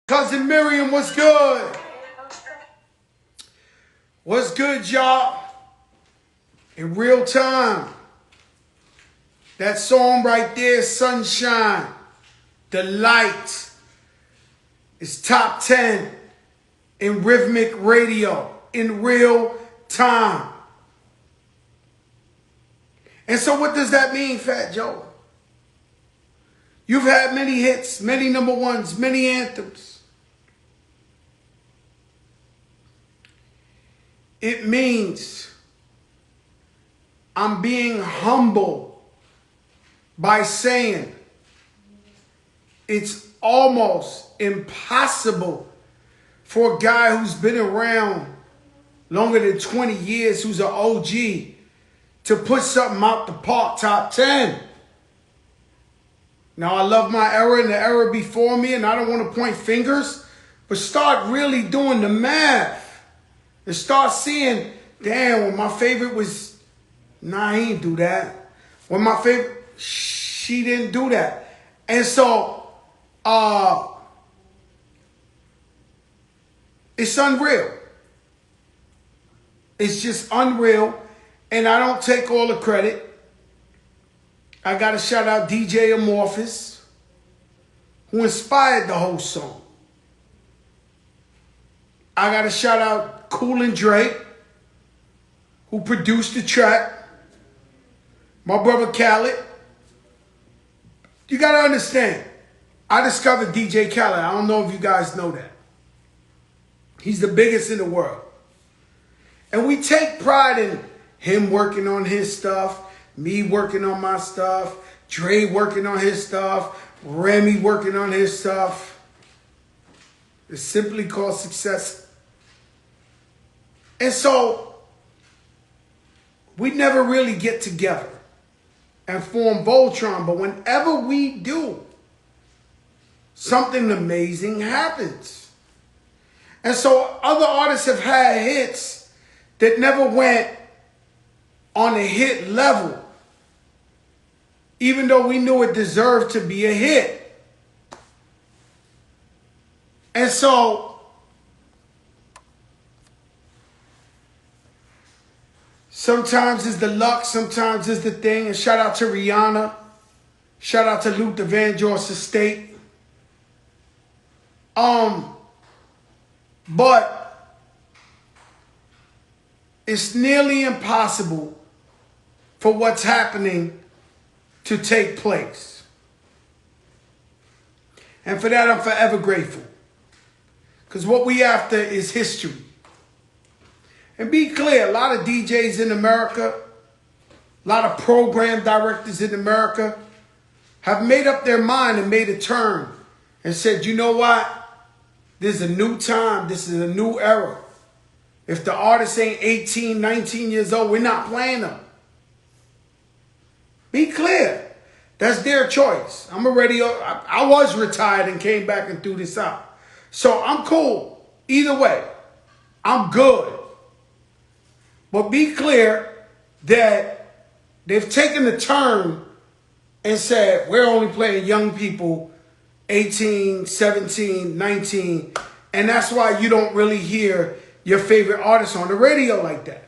Cousin Miriam, what's good? What's good, y'all? In real time. That song right there, Sunshine, The Light, is top 10 in rhythmic radio in real time. And so what does that mean, Fat Joe? You've had many hits, many number ones, many anthems. It means I'm being humble by saying it's almost impossible for a guy who's been around longer than 20 years, who's an OG, to put something out the park top 10. Now, I love my era and the era before me, and I don't want to point fingers, but start really doing the math. And start seeing, damn, when my favorite was, nah, he didn't do that. When my favorite, she didn't do that. And so, it's unreal. It's just unreal. And I don't take all the credit. I got to shout out DJ Amorphous, who inspired the whole song. I got to shout out Cool and Drake, who produced the track. My brother Khaled. You got to understand, I discovered DJ Khaled. I don't know if you guys know that. He's the biggest in the world. And we take pride in him working on his stuff, me working on my stuff, Dre working on his stuff, Remy working on his stuff. It's simply called success. And so, we never really get together and form Voltron, but whenever we do, something amazing happens. And so, other artists have had hits that never went on a hit level, even though we knew it deserved to be a hit. And so, sometimes it's the luck, sometimes it's the thing. And shout out to Rihanna. Shout out to Luther Vandross Estate. But it's nearly impossible for what's happening to take place. And for that, I'm forever grateful. Because what we after is history. And be clear, a lot of DJs in America, a lot of program directors in America have made up their mind and made a turn and said, you know what? This is a new time. This is a new era. If the artist ain't 18, 19 years old, we're not playing them. Be clear. That's their choice. I was retired and came back and threw this out. So I'm cool. Either way, I'm good. But be clear that they've taken the turn and said, we're only playing young people, 18, 17, 19. And that's why you don't really hear your favorite artists on the radio like that.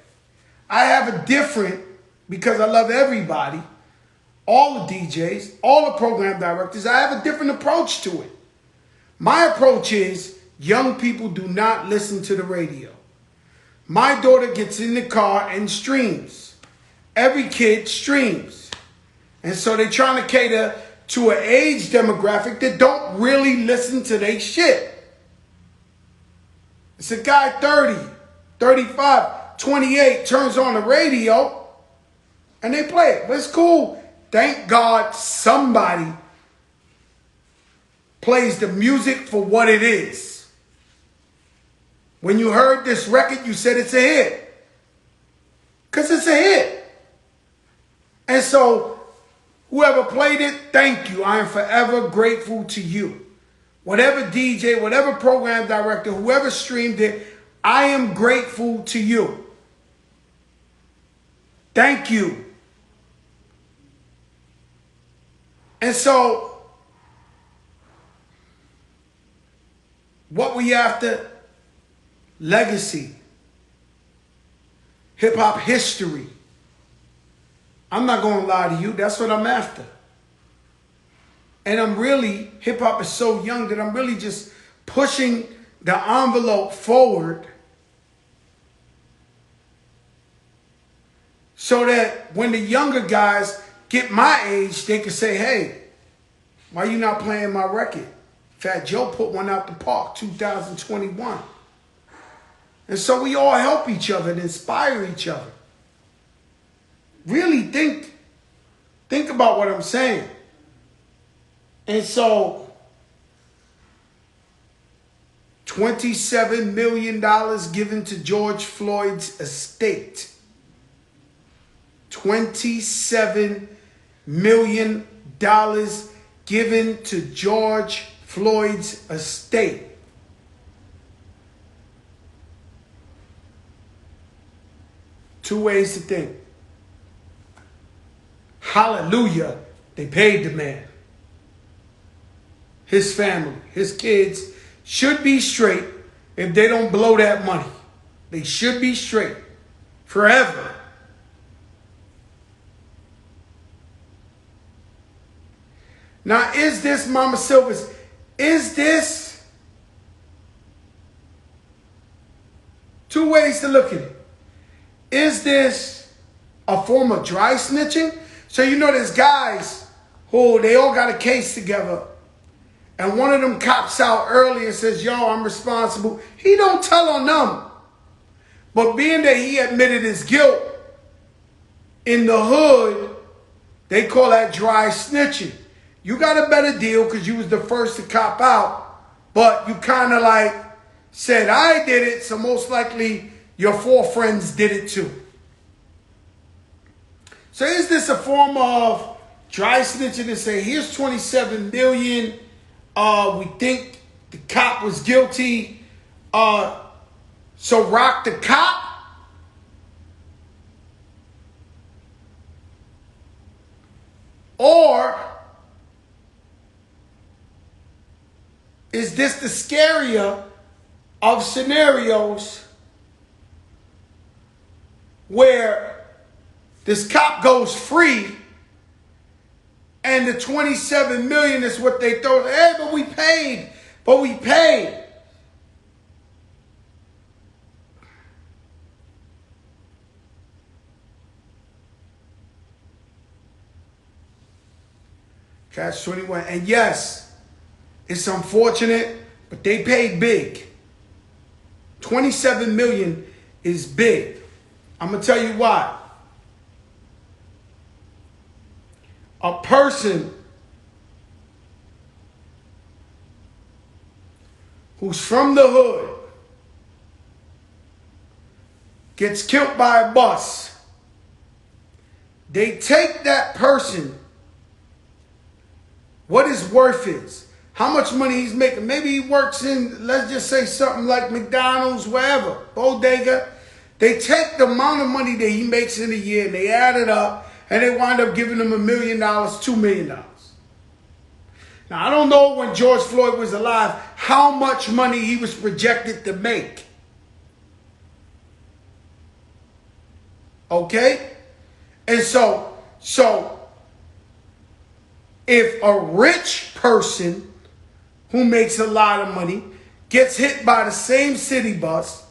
I have a different, because I love everybody, all the DJs, all the program directors, I have a different approach to it. My approach is young people do not listen to the radio. My daughter gets in the car and streams. Every kid streams. And so they're trying to cater to an age demographic that don't really listen to their shit. It's a guy 30, 35, 28 turns on the radio and they play it. But it's cool. Thank God somebody plays the music for what it is. When you heard this record, you said it's a hit. Because it's a hit. And so, whoever played it, thank you. I am forever grateful to you. Whatever DJ, whatever program director, whoever streamed it, I am grateful to you. Thank you. And so, What we after? Legacy. Hip-hop history. I'm not going to lie to you. That's what I'm after. And I'm really, hip-hop is so young that I'm really just pushing the envelope forward so that when the younger guys get my age, they can say, hey, why you not playing my record? Fat Joe put one out the park, 2021. And so we all help each other and inspire each other. Really think about what I'm saying. And so, $27 million given to George Floyd's estate. $27 million given to George Floyd's estate. Two ways to think. Hallelujah, they paid the man. His family, his kids should be straight if they don't blow that money. They should be straight forever. Now, is this, Mama Silvers, is this, two ways to look at it. Is this a form of dry snitching? So you know there's guys who, they all got a case together, and one of them cops out early and says, yo, I'm responsible. He don't tell on them. But being that he admitted his guilt, in the hood, they call that dry snitching. You got a better deal because you was the first to cop out, but you kind of like said, I did it, so most likely your four friends did it too. So is this a form of dry snitching to say, here's $27 million, we think the cop was guilty, so rock the cop? Or is this the scarier of scenarios where this cop goes free and the $27 million is what they throw? Hey, but we paid. Catch 21. And yes, it's unfortunate, but they paid big. $27 million is big. I'm going to tell you why. A person who's from the hood gets killed by a bus. They take that person, what his worth is, how much money he's making. Maybe he works in, let's just say something like McDonald's, wherever, bodega. They take the amount of money that he makes in a year and they add it up and they wind up giving him $1 million, $2 million. Now, I don't know when George Floyd was alive how much money he was projected to make. Okay? And so if a rich person who makes a lot of money gets hit by the same city bus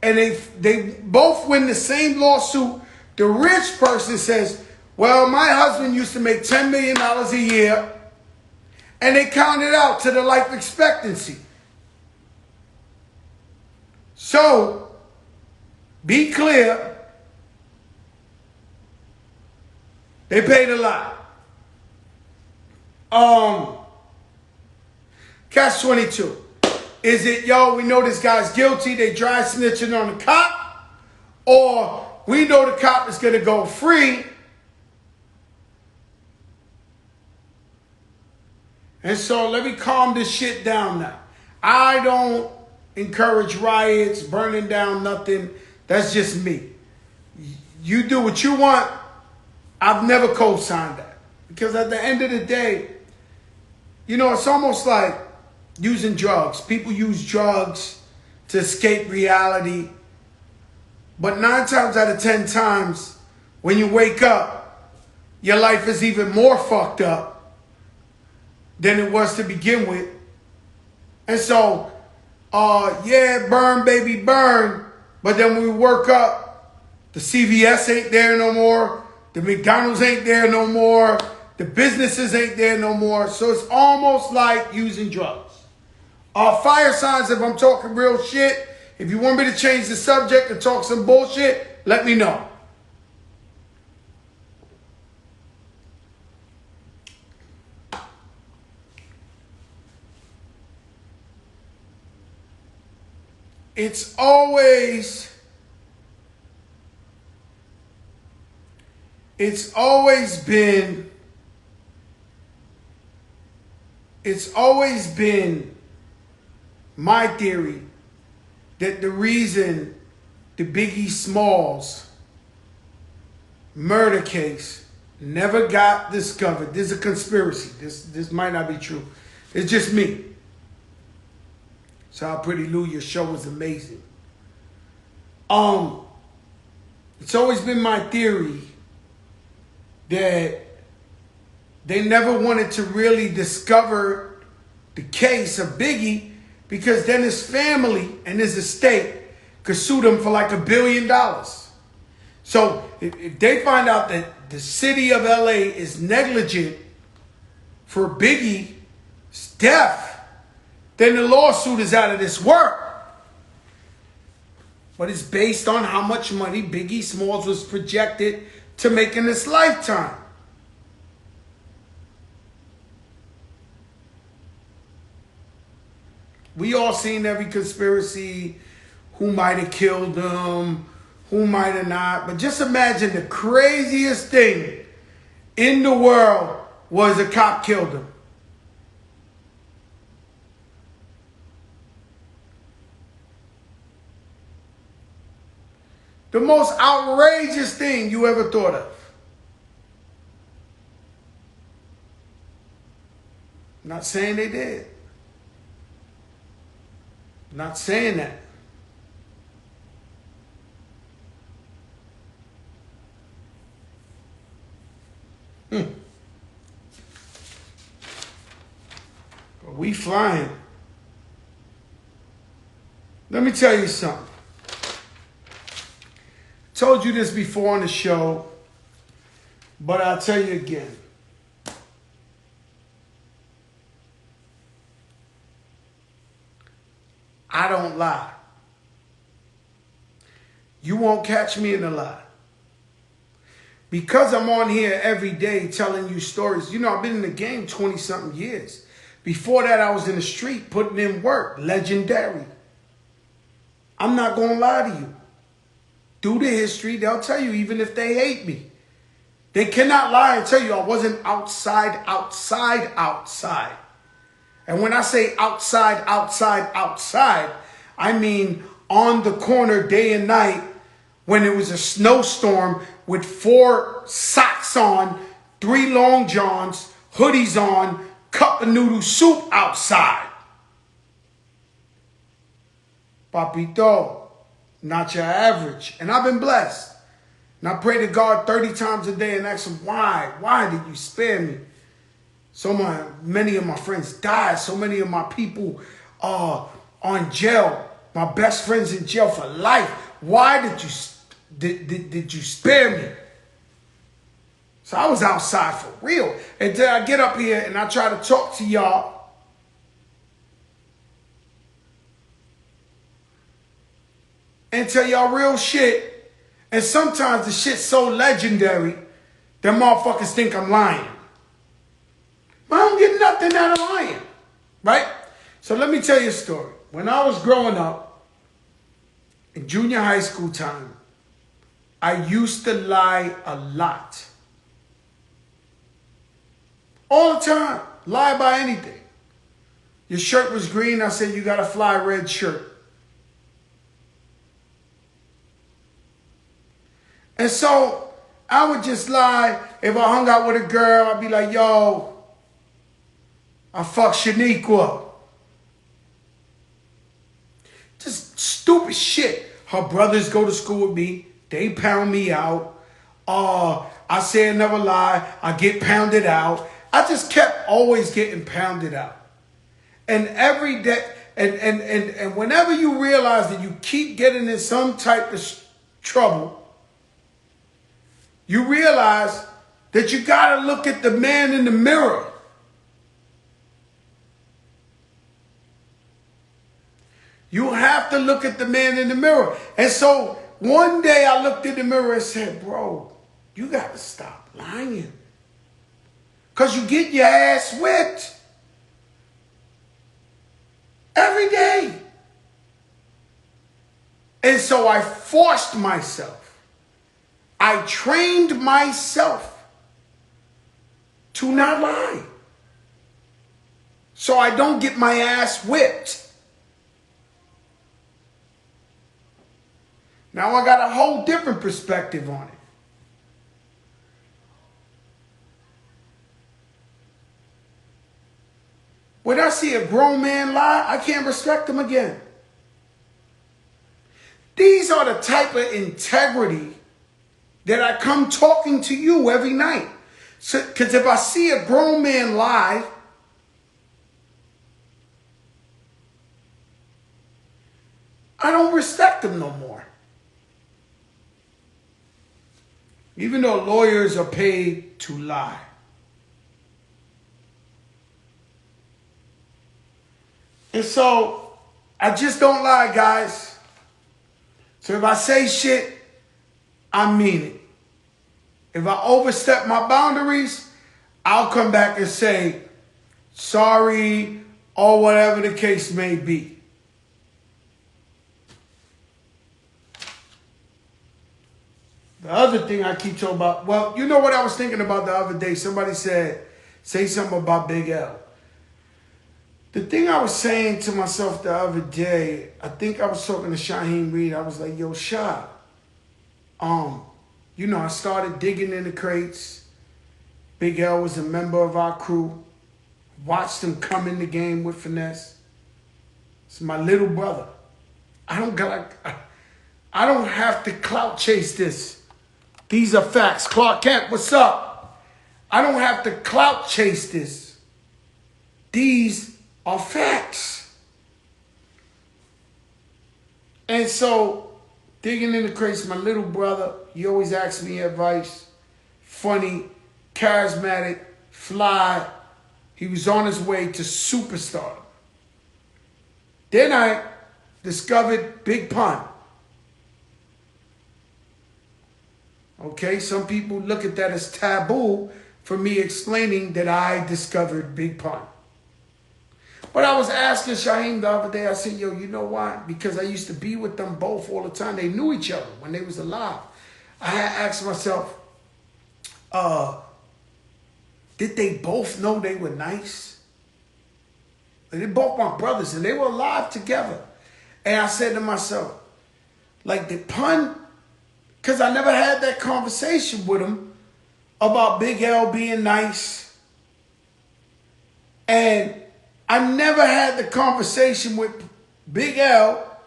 and they both win the same lawsuit, the rich person says, well, my husband used to make $10 million a year, and they count it out to the life expectancy. So, be clear, they paid a lot. Catch 22. Is it, yo, we know this guy's guilty, they dry snitching on the cop, or we know the cop is going to go free, and so let me calm this shit down now. I don't encourage riots, burning down nothing. That's just me. You do what you want. I've never co-signed that. Because at the end of the day, you know, it's almost like Using drugs. People use drugs to escape reality. But 9 times out of 10 times, when you wake up, your life is even more fucked up than it was to begin with. And so, yeah, burn, baby, burn. But then when we work up, the CVS ain't there no more. The McDonald's ain't there no more. The businesses ain't there no more. So it's almost like using drugs. Fire signs, if I'm talking real shit, if you want me to change the subject and talk some bullshit, let me know. It's always been my theory that the reason the Biggie Smalls murder case never got discovered. This is a conspiracy. This might not be true. It's just me. So how Pretty Lou, your show was amazing. It's always been my theory that they never wanted to really discover the case of Biggie because then his family and his estate could sue them for like $1 billion. So if they find out that the city of LA is negligent for Biggie's death, then the lawsuit is out of this world. But it's based on how much money Biggie Smalls was projected to make in his lifetime. We all seen every conspiracy, who might have killed him, who might have not. But just imagine the craziest thing in the world was a cop killed him. The most outrageous thing you ever thought of. Not saying they did. Not saying that. But we flying. Let me tell you something. Told you this before on the show, but I'll tell you again. I don't lie. You won't catch me in a lie. Because I'm on here every day telling you stories. You know, I've been in the game 20-something years. Before that, I was in the street putting in work. Legendary. I'm not going to lie to you. Do the history, they'll tell you, even if they hate me. They cannot lie and tell you I wasn't outside. And when I say outside, I mean on the corner day and night when it was a snowstorm with 4 socks on, 3 long johns, hoodies on, cup of noodle soup outside. Papito. Not your average. And I've been blessed. And I pray to God 30 times a day and ask him, why? Why did you spare me? Many of my friends died. So many of my people are on jail. My best friends in jail for life. Why did you spare me? So I was outside for real. Until I get up here and I try to talk to y'all. And tell y'all real shit. And sometimes the shit's so legendary that motherfuckers think I'm lying. But I don't get nothing out of lying. Right? So let me tell you a story. When I was growing up, in junior high school time, I used to lie a lot. All the time. Lie about anything. Your shirt was green. I said, you got a fly red shirt. And so I would just lie. If I hung out with a girl, I'd be like, yo, I fucked Shaniqua. stupid shit. Her brothers go to school with me. They pound me out. I say another lie. I get pounded out. I just kept always getting pounded out. And every day, and whenever you realize that you keep getting in some type of trouble, you realize that you got to look at the man in the mirror. You have to look at the man in the mirror. And so one day I looked in the mirror and said, bro, you got to stop lying. Because you get your ass whipped every day. And so I forced myself. I trained myself to not lie. So I don't get my ass whipped. Now I got a whole different perspective on it. When I see a grown man lie, I can't respect him again. These are the type of integrity that I come talking to you every night. Because if I see a grown man lie, I don't respect him no more. Even though lawyers are paid to lie. And so, I just don't lie, guys. So if I say shit, I mean it. If I overstep my boundaries, I'll come back and say, sorry, or whatever the case may be. The other thing I keep talking about, well, you know what I was thinking about the other day? Somebody said, say something about Big L. The thing I was saying to myself the other day, I think I was talking to Shaheem Reed. I was like, yo, Shah, you know, I started digging in the crates. Big L was a member of our crew. Watched him come in the game with finesse. It's my little brother. I don't have to clout chase this. These are facts. Clark Kent, what's up? I don't have to clout chase this. These are facts. And so, digging in the crates, my little brother, he always asks me advice. Funny, charismatic, fly. He was on his way to superstar. Then I discovered Big Pun. Okay, some people look at that as taboo for me explaining that I discovered Big Pun. But I was asking Shaheem the other day, I said, yo, you know why? Because I used to be with them both all the time. They knew each other when they was alive. I had asked myself, did they both know they were nice? They both my brothers and they were alive together. And I said to myself, like, did Pun, because I never had that conversation with him about Big L being nice. And I never had the conversation with Big L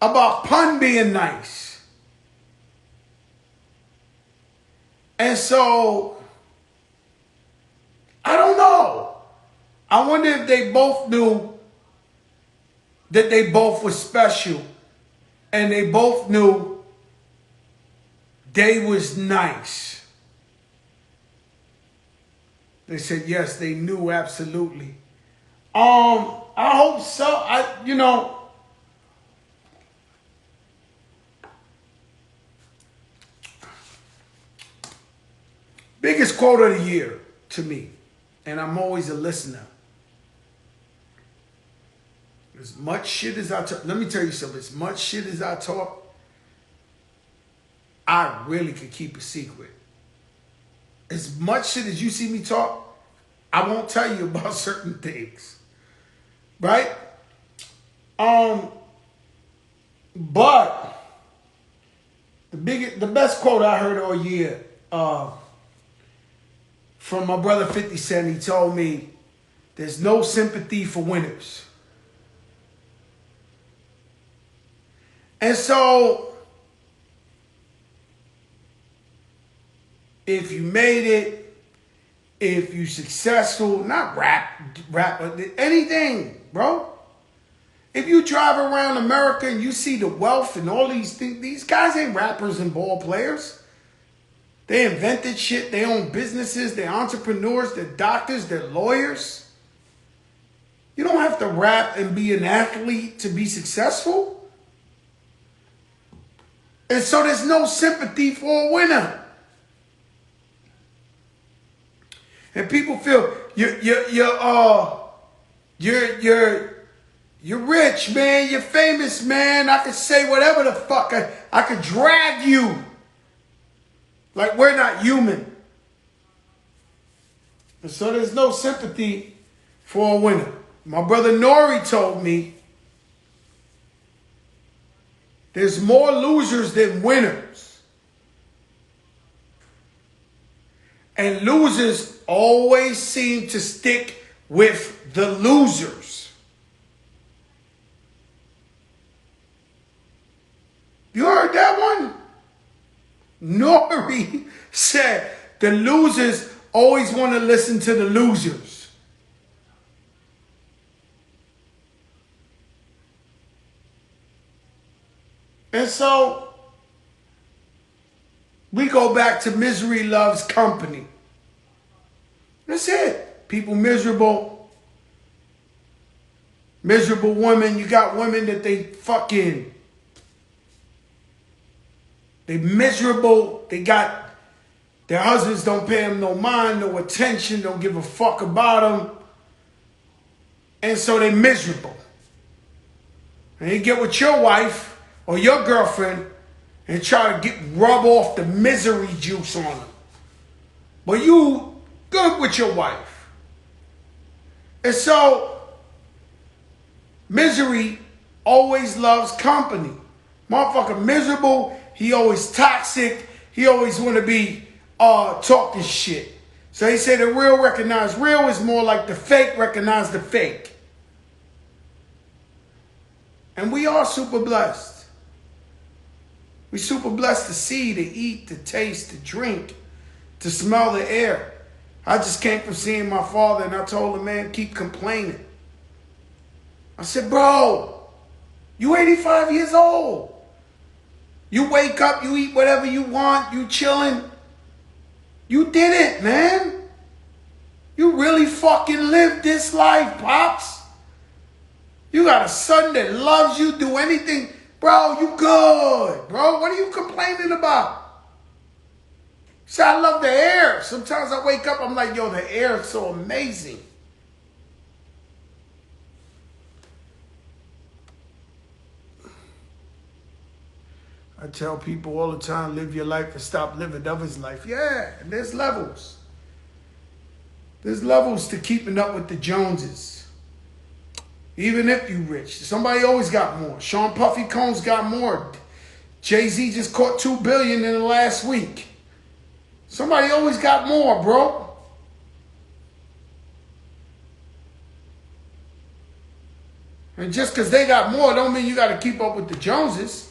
about Pun being nice. And so, I don't know. I wonder if they both knew that they both were special and they both knew they was nice. They said, yes, they knew, absolutely. I hope so. You know, biggest quote of the year to me, and I'm always a listener. As much shit as I talk, let me tell you something, as much shit as I talk, I really could keep a secret. As much shit as you see me talk, I won't tell you about certain things. Right? But the best quote I heard all year from my brother 50 Cent, he told me, there's no sympathy for winners. And so, if you made it, if you successful, not rap, but anything, bro. If you drive around America and you see the wealth and all these things, these guys ain't rappers and ball players. They invented shit. They own businesses. They're entrepreneurs. They're doctors. They're lawyers. You don't have to rap and be an athlete to be successful. And so there's no sympathy for a winner. And people feel you're rich, man. You're famous, man. I could say whatever the fuck. I could drag you. Like we're not human. And so there's no sympathy for a winner. My brother Nori told me there's more losers than winners. And losers always seem to stick with the losers. You heard that one? Nori said the losers always want to listen to the losers. And so we go back to misery loves company. That's it. People miserable. Miserable women. You got women that they fucking... They miserable. They got... Their husbands don't pay them no mind, no attention, don't give a fuck about them. And so they miserable. And you get with your wife or your girlfriend and try to rub off the misery juice on them. But you good with your wife. And so misery always loves company. Motherfucker miserable, he always toxic, he always want to be talking shit. So they say the real recognize real is more like the fake recognize the fake. And we are super blessed. We super blessed to see, to eat, to taste, to drink, to smell the air. I just came from seeing my father and I told him, man, keep complaining. I said, bro, you 85 years old. You wake up, you eat whatever you want, you chilling. You did it, man. You really fucking lived this life, Pops. You got a son that loves you, do anything. Bro, you good, bro. What are you complaining about? See, I love the air. Sometimes I wake up, I'm like, yo, the air is so amazing. I tell people all the time, live your life and stop living others' life. Yeah, and there's levels. There's levels to keeping up with the Joneses. Even if you rich. Somebody always got more. Sean Puffy Combs got more. Jay-Z just caught $2 billion in the last week. Somebody always got more, bro. And just because they got more don't mean you got to keep up with the Joneses.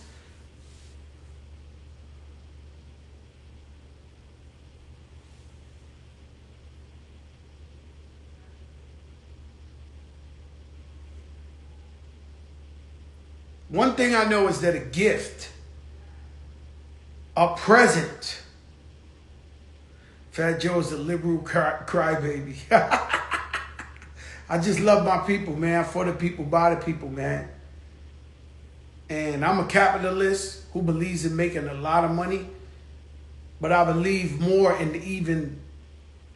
One thing I know is that a gift, a present. Fat Joe's the liberal crybaby. I just love my people, man. For the people, by the people, man. And I'm a capitalist who believes in making a lot of money. But I believe more in even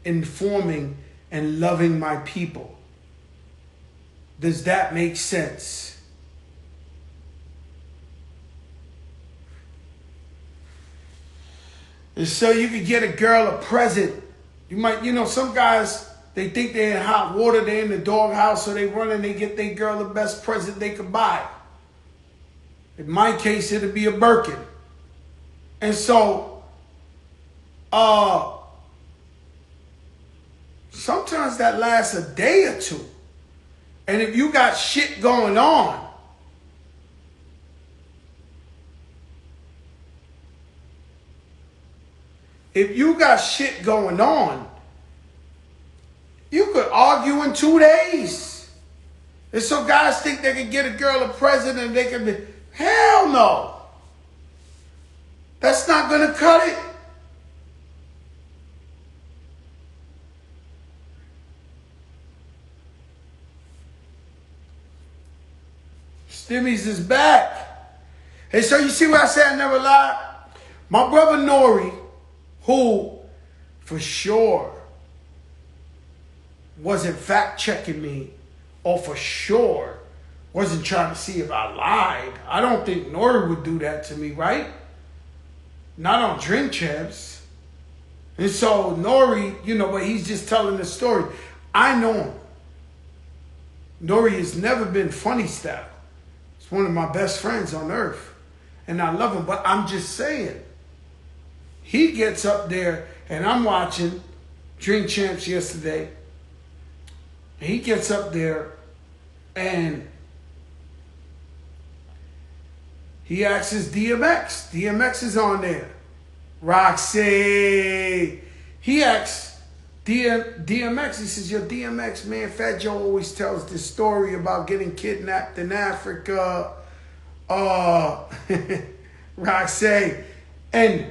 informing and loving my people. Does that make sense? And so you could get a girl a present. You might, some guys, they think they're in hot water, they're in the doghouse, so they run and they get their girl the best present they could buy. In my case, it'll be a Birkin. And so, sometimes that lasts a day or two. And if you got shit going on, If you got shit going on, you could argue in 2 days. And so guys think they can get a girl a present and they can be, hell no. That's not going to cut it. Stimmies is back. And so you see what I said, I never lied? My brother Nori, who for sure wasn't fact checking me, or for sure wasn't trying to see if I lied. I don't think Nori would do that to me, right? Not on Drink Champs. And so Nori, but he's just telling the story. I know him. Nori has never been funny style. He's one of my best friends on earth. And I love him. But I'm just saying, he gets up there, and I'm watching Drink Champs yesterday. And he gets up there, and he asks DMX. DMX is on there. Rocsi. He asks DMX. He says, yo, DMX, man, Fat Joe always tells this story about getting kidnapped in Africa. Rocsi. And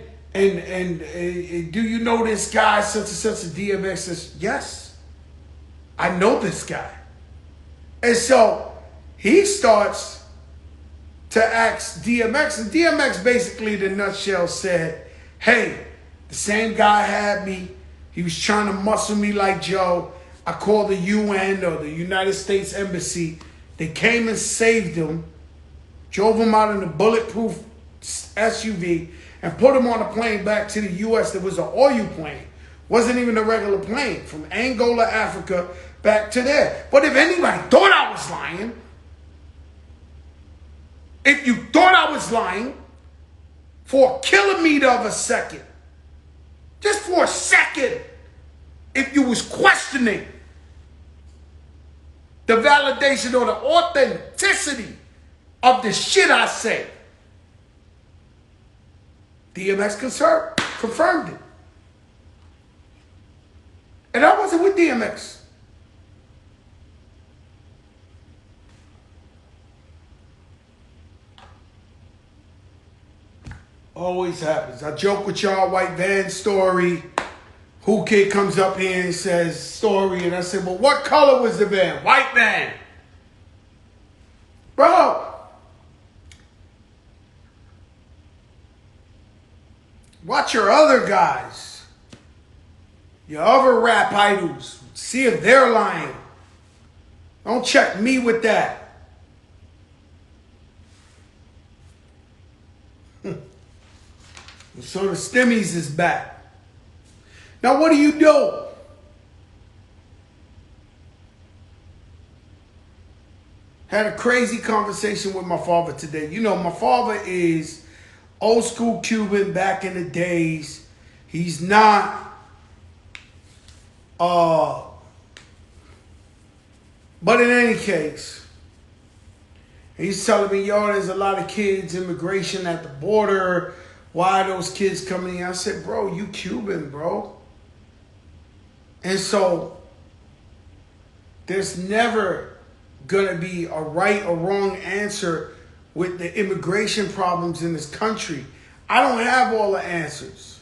do you know this guy, such and such? A DMX says, yes, I know this guy. And so he starts to ask DMX, and DMX basically, in a nutshell, said, hey, the same guy had me. He was trying to muscle me like Joe. I called the UN, or the United States Embassy. They came and saved him, drove him out in a bulletproof SUV, and put him on a plane back to the U.S. that was an oil plane. Wasn't even a regular plane. From Angola, Africa, back to there. But if anybody thought I was lying, if you thought I was lying for a kilometer of a second, just for a second, if you was questioning the validation or the authenticity of the shit I say, DMX confirmed it. And I wasn't with DMX. Always happens. I joke with y'all, white van story. Who Kid comes up here and says story, and I said, well, what color was the van? White van. Bro. Watch your other guys. Your other rap idols. See if they're lying. Don't check me with that. So the Stimmies is back. Now what do you do? Had a crazy conversation with my father today. You know, my father is old school Cuban back in the days. He's not but in any case, he's telling me, yo, there's a lot of kids, immigration at the border. Why are those kids coming in? I said, bro, you Cuban, bro. And so there's never going to be a right or wrong answer with the immigration problems in this country. I don't have all the answers.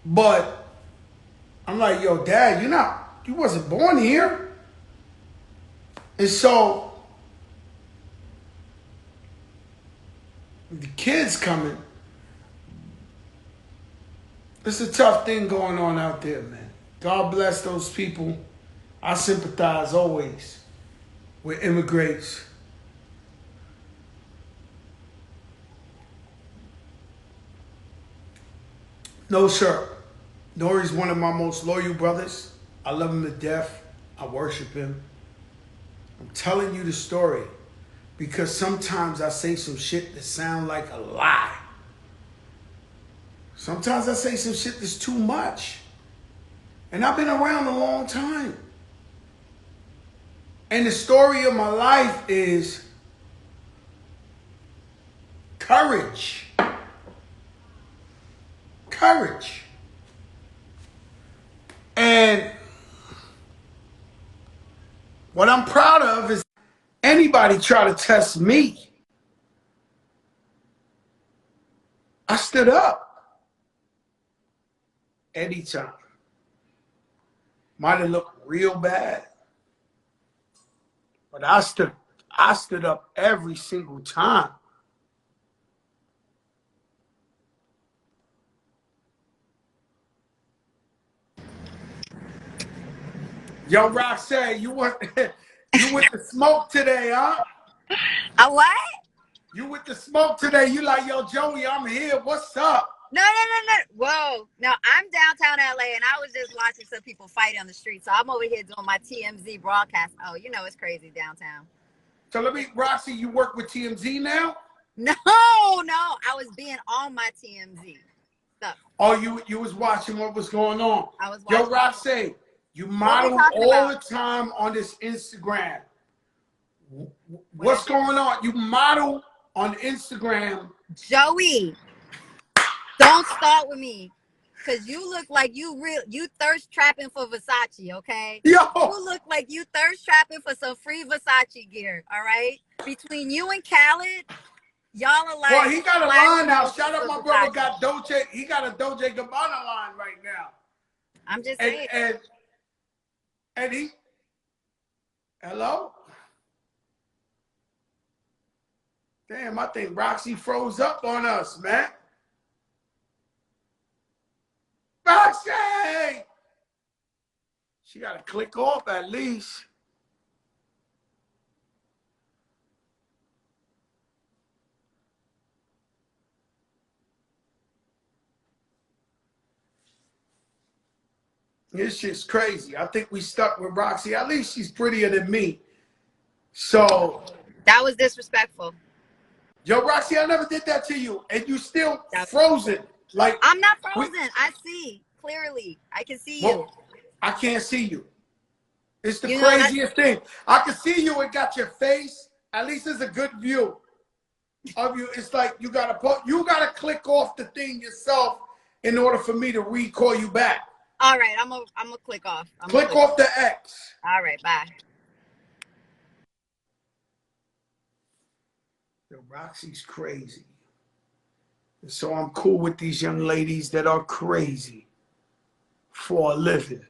But I'm like, yo, Dad, you wasn't born here. And so the kids coming. It's a tough thing going on out there, man. God bless those people. I sympathize always with immigrants. No, sir. Nori's one of my most loyal brothers. I love him to death. I worship him. I'm telling you the story because sometimes I say some shit that sound like a lie. Sometimes I say some shit that's too much. And I've been around a long time. And the story of my life is courage. Courage. And what I'm proud of is anybody try to test me, I stood up anytime. Might have looked real bad, but I stood up every single time. Yo, Roxanne, you went the smoke today, huh? A what? You with the smoke today. You like, yo, Joey, I'm here. What's up? No. Whoa. No, I'm downtown LA and I was just watching some people fight on the street. So I'm over here doing my TMZ broadcast. Oh, you know it's crazy downtown. So let me, Roxy, you work with TMZ now? No. I was being on my TMZ stuff. Oh, you was watching what was going on. I was Yo, watching. Roxy, you What are we model talking all about? the time on this Instagram. What's going on? You model on Instagram. Joey, don't start with me. Cause you look like you thirst trapping for Versace, okay? Yo, You look like you thirst trapping for some free Versace gear, all right? Between you and Khaled, y'all are like. well, he got a line now. Versace. Shout out, my brother got Dolce. He got a Dolce Gabbana line right now. I'm just saying. And he, hello? Damn, I think Roxy froze up on us, man. Roxy! She got to click off at least. This shit's crazy. I think we stuck with Roxy. At least she's prettier than me. So. That was disrespectful. Yo, Roxy, I never did that to you. And you still frozen. Like I'm not frozen. I see clearly. I can see you. I can't see you. It's the craziest thing. I can see you. It got your face. At least it's a good view of you. It's like you gotta click off the thing yourself in order for me to recall you back. All right, I'm gonna click off. Click off the X. All right, bye. Yo, Roxy's crazy. So I'm cool with these young ladies that are crazy for a living.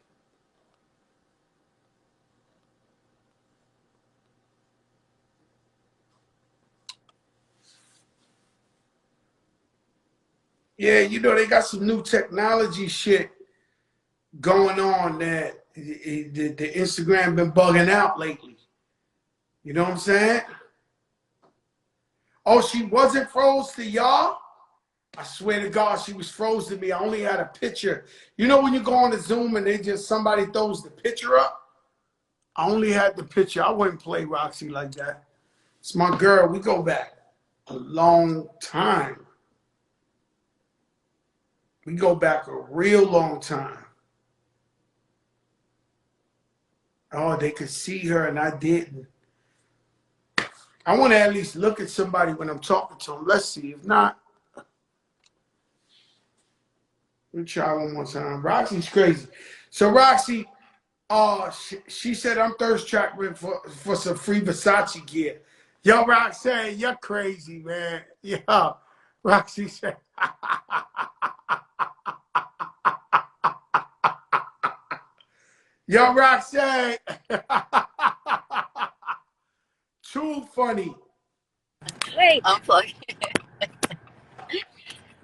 Yeah, you know, they got some new technology shit going on that the Instagram been bugging out lately. You know what I'm saying? Oh, she wasn't froze to y'all? I swear to God, she was froze to me. I only had a picture. You know when you go on the Zoom and somebody throws the picture up? I only had the picture. I wouldn't play Roxy like that. It's my girl. We go back a long time. We go back a real long time. Oh, they could see her and I didn't. I want to at least look at somebody when I'm talking to them. Let's see. If not, let me try one more time. Roxy's crazy. So Roxy, she said I'm thirst trapping for some free Versace gear. Yo, Roxy, you're crazy, man. Yo, Roxy said. Yo, Roxy. Too funny. Wait, unplug.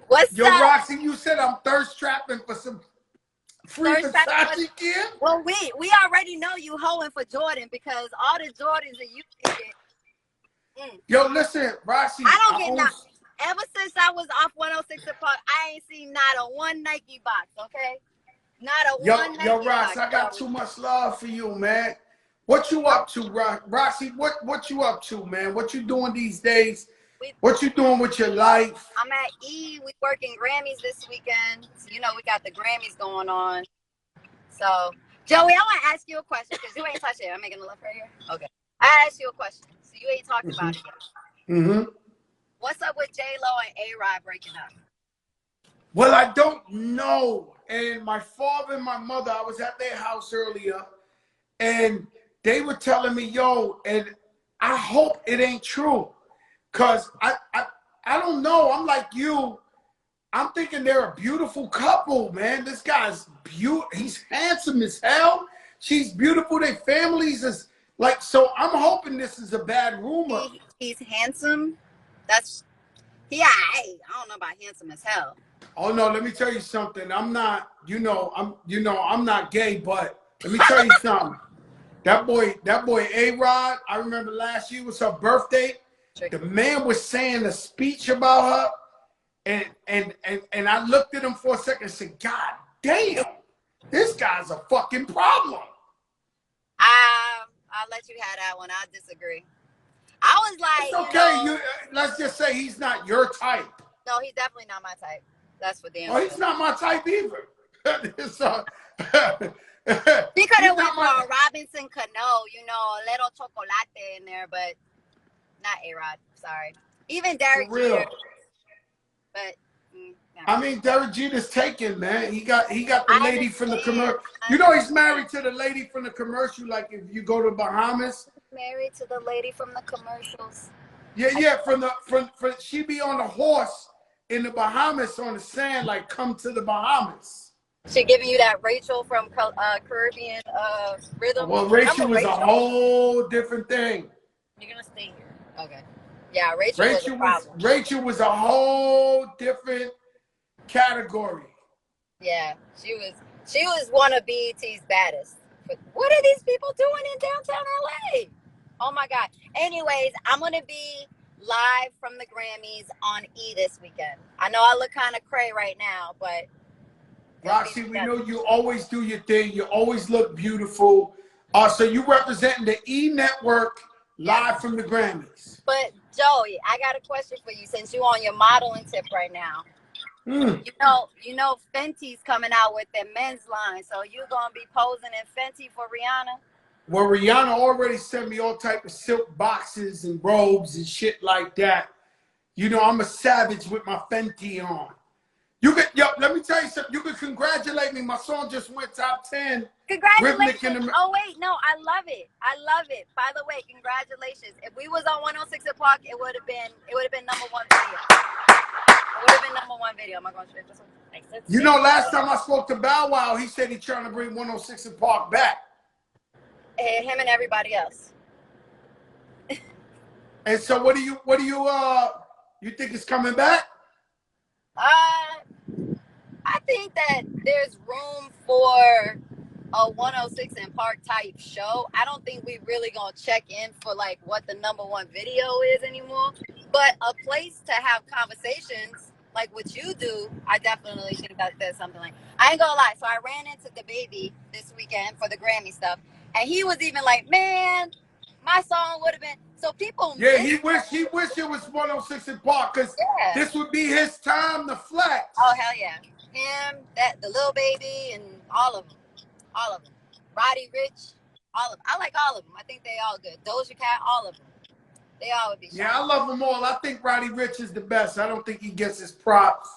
What's Yo, up? Roxy, you said I'm thirst trapping for some free Versace gear? Well, we already know you hoeing for Jordan because all the Jordans that you can get. Yo, listen, Roxy. I don't get nothing. Ever since I was off 106 Park, I ain't seen not a one Nike box, okay? Not a one Nike box. Yo, Rox, I got too much love for you, man. What you up to, Roxy? What you up to, man? What you doing these days? What you doing with your life? I'm at E. We working Grammys this weekend. So, you know, we got the Grammys going on. So, Joey, I want to ask you a question because you ain't touched it. I'm making a left right here. Okay. I asked you a question. So you ain't talked about it yet. Mm-hmm. What's up with J-Lo and A-Rod breaking up? Well, I don't know. And my father and my mother, I was at their house earlier, and they were telling me, yo, and I hope it ain't true. Cause I don't know. I'm like you. I'm thinking they're a beautiful couple, man. This guy's beautiful. He's handsome as hell. She's beautiful. Their families is like, so I'm hoping this is a bad rumor. He's handsome. That's I don't know about handsome as hell. Oh no, let me tell you something. I'm not, I'm not gay, but let me tell you something. That boy A-Rod, I remember last year was her birthday. The man was saying a speech about her, and I looked at him for a second and said, God damn, this guy's a fucking problem. I'll let you have that one. I disagree. I was like, it's okay. Let's just say he's not your type. No, he's definitely not my type. That's for damn sure. He's not my type either. He could have went for a Robinson Cano, a little chocolate in there, but not A-Rod. Sorry. Even Derek Jeter. But I mean, Derek Jeter's taken, man. He got the lady from the commercial. He's married to the lady from the commercial. Like if you go to Bahamas. Married to the lady from the commercials. Yeah. From she be on the horse in the Bahamas on the sand, like come to the Bahamas. She giving you that Rachel from Caribbean rhythm. Well, Rachel was a whole different thing. You're gonna stay here. Okay. Yeah, Rachel was a whole different category. Yeah, she was one of BET's baddest. But what are these people doing in downtown LA? Oh my God. Anyways, I'm gonna be live from the Grammys on E this weekend. I know I look kind of cray right now, but Roxy, we know you always do your thing. You always look beautiful. So you representing the E Network live from the Grammys. But Joey, I got a question for you since you're on your modeling tip right now. You know Fenty's coming out with their men's line, so you gonna be posing in Fenty for Rihanna? Well, Rihanna already sent me all type of silk boxes and robes and shit like that. I'm a savage with my Fenty on. Let me tell you something. You can congratulate me. My song just went top 10. Congratulations. Oh, wait. No, I love it. By the way, congratulations. If we was on 106 at Park, it would have been number one video. It would have been number one video. Am I going straight this one? Last time I spoke to Bow Wow, he said he's trying to bring 106 at Park back. Him and everybody else. And so what do you think is coming back? I think that there's room for a 106 and Park type show. I don't think we really gonna check in for like what the number one video is anymore. But a place to have conversations like what you do, I definitely think that there's something like. I ain't gonna lie. So I ran into the baby this weekend for the Grammy stuff, and he was even like, "Man, my song would have been." So people. Yeah, he wished it was 106 in Park because this would be his time to flex. Oh hell yeah, him, the little baby, and all of them. Roddy Ricch, all of them. I like all of them. I think they all good. Doja Cat, all of them. They all would be. Yeah, I love them all. I think Roddy Ricch is the best. I don't think he gets his props.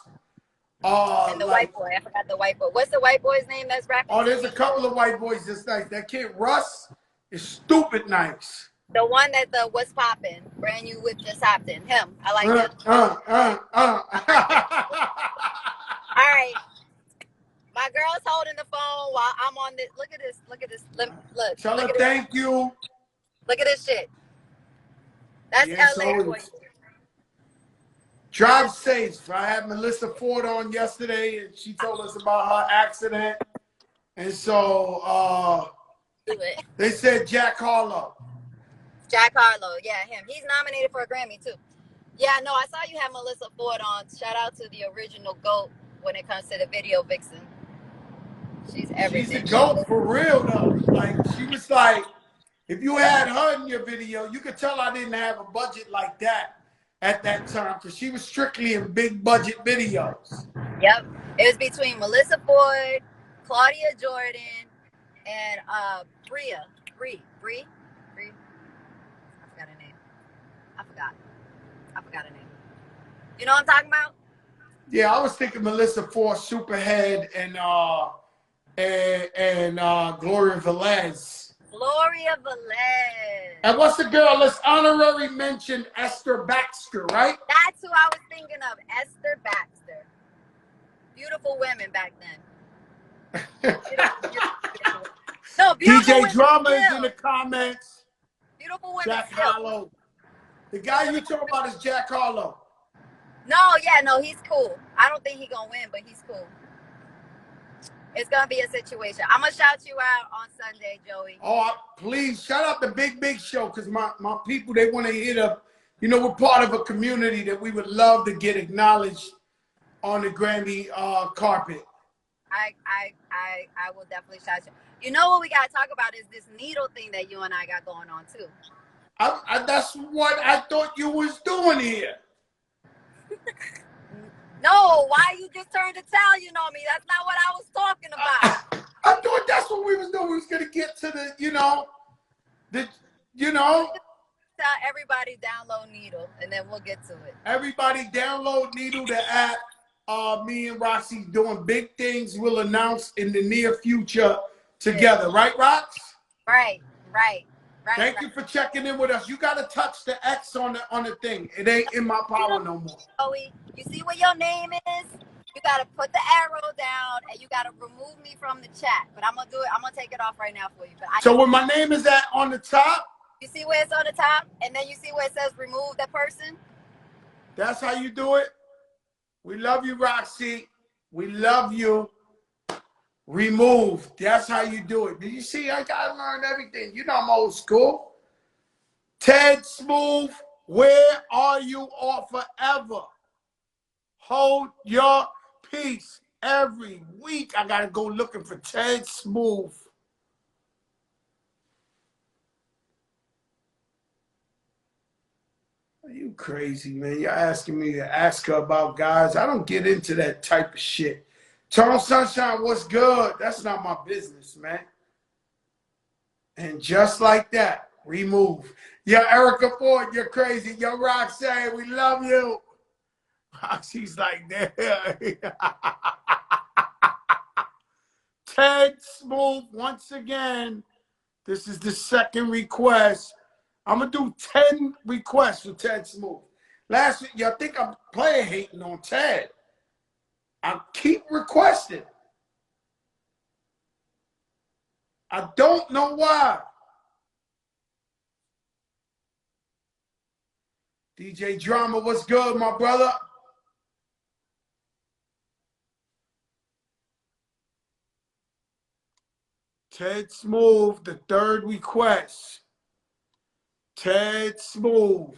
And the white boy. I forgot the white boy. What's the white boy's name that's rapping? Oh, there's a couple of white boys that's nice. That kid Russ is stupid nice. The one that the What's Poppin', brand new whip just hopped in. Him. I like him. All right. My girl's holding the phone while I'm on this. Look at this. Look. Tell her thank you. Look at this shit. That's LA for you. Drive safe. I had Melissa Ford on yesterday, and she told us about her accident. And so they said Jack Harlow. Jack Harlow, yeah, him. He's nominated for a Grammy, too. Yeah, no, I saw you have Melissa Ford on. Shout out to the original GOAT when it comes to the video vixen. She's everything. She's a GOAT for real, though. Like, she was like, if you had her in your video, you could tell I didn't have a budget like that at that time because she was strictly in big budget videos. Yep. It was between Melissa Ford, Claudia Jordan, and Brie. I forgot her name. I forgot her name. You know what I'm talking about? Yeah, I was thinking Melissa Force, Superhead, and Gloria Velez. Gloria Velez. And what's the girl? Let's honorary mention Esther Baxter, right? That's who I was thinking of, Esther Baxter. Beautiful women back then. Beautiful. No, beautiful DJ women Drama still. is in the comments. Beautiful women Jack still. Harlow. The guy you talking about is Jack Harlow. No, he's cool. I don't think he's gonna win, but he's cool. It's gonna be a situation. I'm gonna shout you out on Sunday, Joey. Oh, please shout out the Big Show, because my people, they want to hit up. You know, we're part of a community that we would love to get acknowledged on the Grammy carpet. I will definitely shout you. You know what we gotta talk about is this needle thing that you and I got going on too. That's what I thought you was doing here. No, why you just turned Italian on me? That's not what I was talking about. I thought that's what we was doing. We was gonna get to the, Tell everybody download Needle, and then we'll get to it. Everybody download Needle, the app. Me and Rocsi doing big things. We'll announce in the near future together. Yeah. Right, Rox? Right. Thank you for checking in with us. You gotta touch the X on the thing. It ain't in my power no more. Joey, you see what your name is? You gotta put the arrow down and you gotta remove me from the chat. But I'm gonna do it. I'm gonna take it off right now for you. So where my name is at on the top? You see where it's on the top, and then you see where it says remove that person? That's how you do it. We love you, Rocsi. We love you. Remove. That's how you do it. Did you see? I gotta learn everything. You know I'm old school. Ted Smooth, where are you all forever? Hold your peace. Every week I gotta go looking for Ted Smooth. Are you crazy, man? You're asking me to ask her about guys. I don't get into that type of shit. Tone Sunshine, what's good? That's not my business, man. And just like that, remove. Yo, Erica Ford, you're crazy. Yo, Roxanne, we love you. She's like, there. Ted Smooth, once again, this is the second request. I'm going to do 10 requests for Ted Smooth. Last week, y'all think I'm player hating on Ted. I keep requesting. I don't know why. DJ Drama, what's good, my brother? Ted Smooth, the third request. Ted Smooth,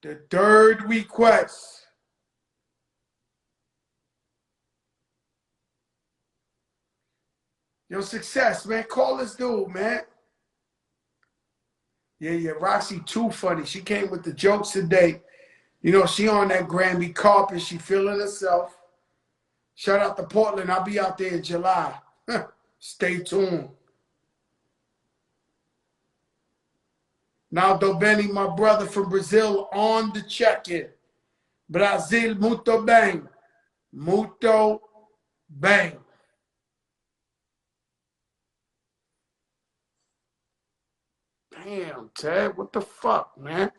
the third request. Yo, Success, man. Call this dude, man. Yeah. Rocsi too funny. She came with the jokes today. You know, she on that Grammy carpet. She feeling herself. Shout out to Portland. I'll be out there in July. Stay tuned. Naldo Benny, my brother from Brazil, on the check-in. Brazil, muito bem. Muito bem. Damn, Ted, what the fuck, man?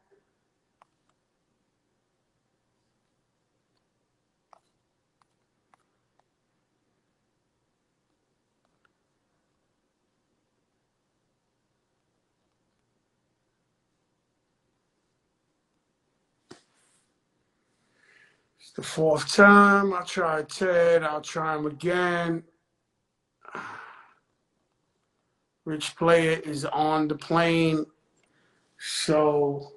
It's the fourth time. I tried Ted. I'll try him again. Rich Player is on the plane. So,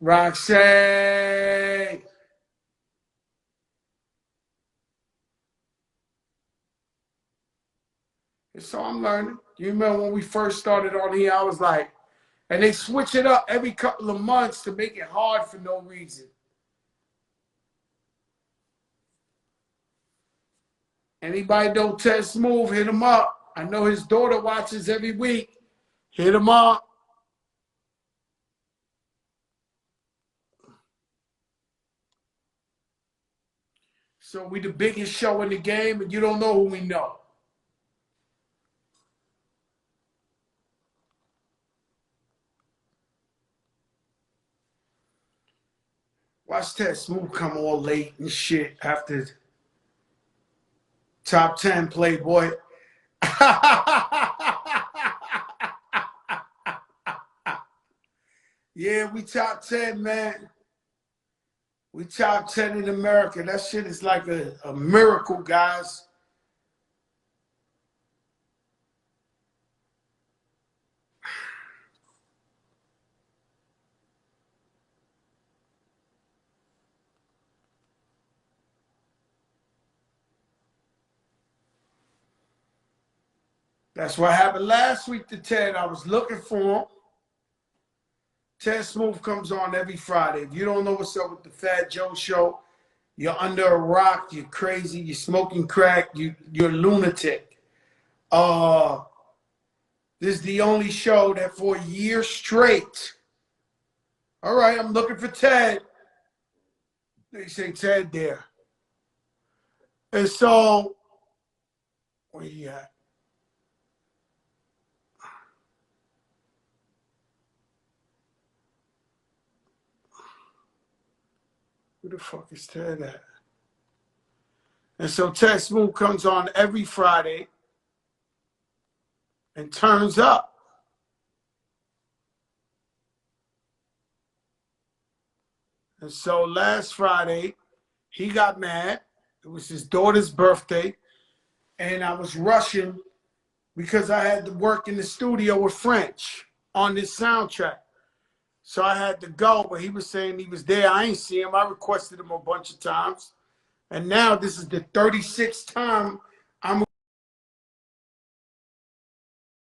Roxanne. So I'm learning. You remember when we first started on here, I was like, and they switch it up every couple of months to make it hard for no reason. Anybody know Ted Smooth, hit him up. I know his daughter watches every week. Hit him up. So we the biggest show in the game, and you don't know who we know. Watch that Smooth come all late and shit after top 10 Playboy. Yeah, we top 10, man. We top 10 in America. That shit is like a miracle, guys. That's what happened last week to Ted. I was looking for him. Ted Smooth comes on every Friday. If you don't know what's up with the Fat Joe Show, you're under a rock, you're crazy, you're smoking crack, you're a lunatic. This is the only show that for a year straight. All right, I'm looking for Ted. They say Ted there. And so, where he at? Who the fuck is Ted at? And so Ted Smooth comes on every Friday and turns up. And so last Friday, he got mad. It was his daughter's birthday. And I was rushing because I had to work in the studio with French on this soundtrack. So I had to go, but he was saying he was there. I ain't see him. I requested him a bunch of times. And now this is the 36th time I'm